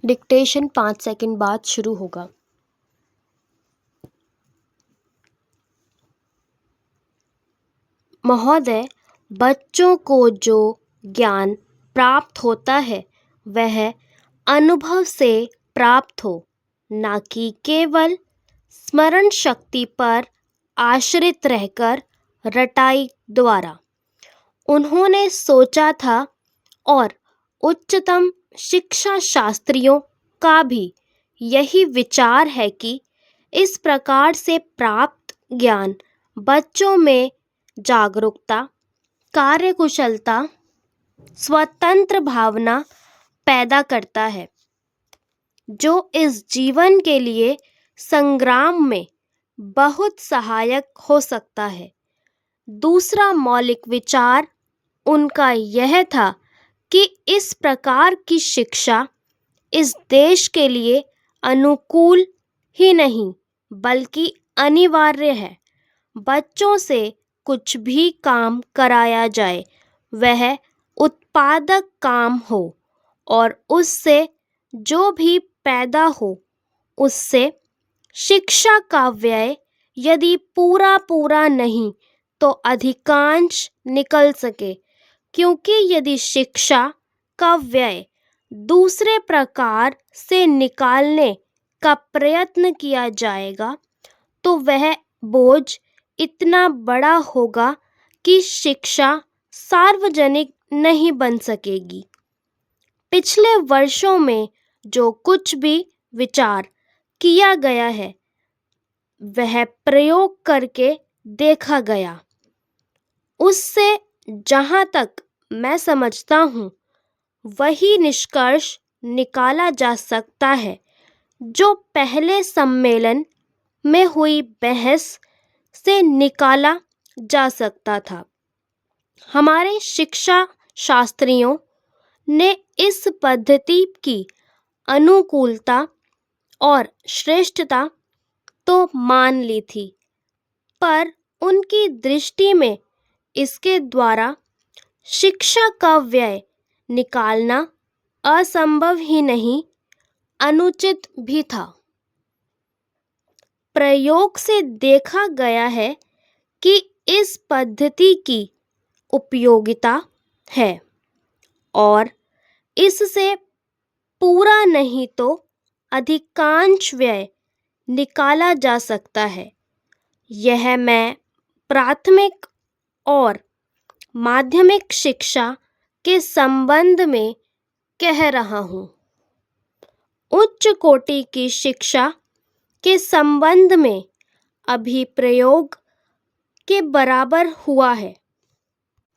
Dictation 5 second बाद शुरू होगा। महोदय, बच्चों को जो ज्ञान प्राप्त होता है वह अनुभव से प्राप्त हो, ना कि केवल स्मरण शक्ति पर आश्रित रहकर रटाई द्वारा। उन्होंने सोचा था और उच्चतम शिक्षा शास्त्रियों का भी यही विचार है कि इस प्रकार से प्राप्त ज्ञान बच्चों में जागरूकता, कार्यकुशलता, स्वतंत्र भावना पैदा करता है, जो इस जीवन के लिए संग्राम में बहुत सहायक हो सकता है। दूसरा मौलिक विचार उनका यह था कि इस प्रकार की शिक्षा इस देश के लिए अनुकूल ही नहीं बल्कि अनिवार्य है। बच्चों से कुछ भी काम कराया जाए वह उत्पादक काम हो और उससे जो भी पैदा हो उससे शिक्षा का व्यय यदि पूरा नहीं तो अधिकांश निकल सके, क्योंकि यदि शिक्षा का व्यय दूसरे प्रकार से निकालने का प्रयत्न किया जाएगा तो वह बोझ इतना बड़ा होगा कि शिक्षा सार्वजनिक नहीं बन सकेगी। पिछले वर्षों में जो कुछ भी विचार किया गया है वह प्रयोग करके देखा गया। उससे जहाँ तक मैं समझता हूँ वही निष्कर्ष निकाला जा सकता है जो पहले सम्मेलन में हुई बहस से निकाला जा सकता था। हमारे शिक्षा शास्त्रियों ने इस पद्धति की अनुकूलता और श्रेष्ठता तो मान ली थी, पर उनकी दृष्टि में इसके द्वारा शिक्षा का व्यय निकालना असंभव ही नहीं, अनुचित भी था। प्रयोग से देखा गया है कि इस पद्धति की उपयोगिता है और इससे पूरा नहीं तो अधिकांश व्यय निकाला जा सकता है। यह मैं प्राथमिक और माध्यमिक शिक्षा के संबंध में कह रहा हूँ। उच्च कोटि की शिक्षा के संबंध में अभी प्रयोग के बराबर हुआ है,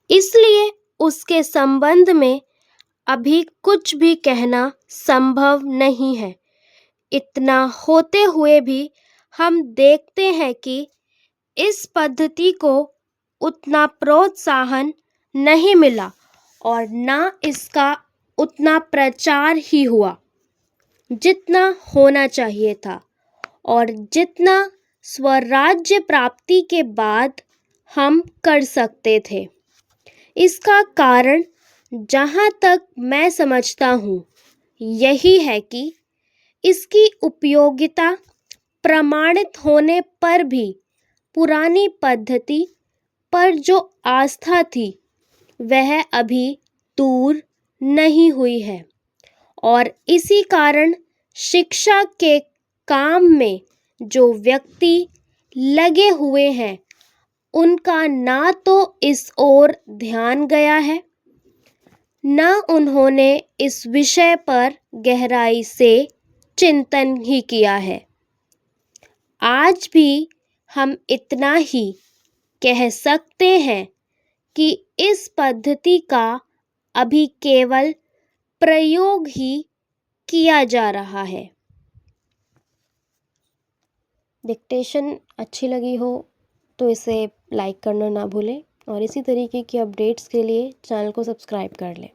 इसलिए उसके संबंध में अभी कुछ भी कहना संभव नहीं है। इतना होते हुए भी हम देखते हैं कि इस पद्धति को उतना प्रोत्साहन नहीं मिला और ना इसका उतना प्रचार ही हुआ जितना होना चाहिए था और जितना स्वराज्य प्राप्ति के बाद हम कर सकते थे। इसका कारण जहाँ तक मैं समझता हूँ यही है कि इसकी उपयोगिता प्रमाणित होने पर भी पुरानी पद्धति पर जो आस्था थी वह अभी दूर नहीं हुई है और इसी कारण शिक्षा के काम में जो व्यक्ति लगे हुए हैं उनका ना तो इस ओर ध्यान गया है, ना उन्होंने इस विषय पर गहराई से चिंतन ही किया है। आज भी हम इतना ही कह सकते हैं कि इस पद्धति का अभी केवल प्रयोग ही किया जा रहा है। डिक्टेशन अच्छी लगी हो तो इसे लाइक करना ना भूलें और इसी तरीके की अपडेट्स के लिए चैनल को सब्सक्राइब कर लें।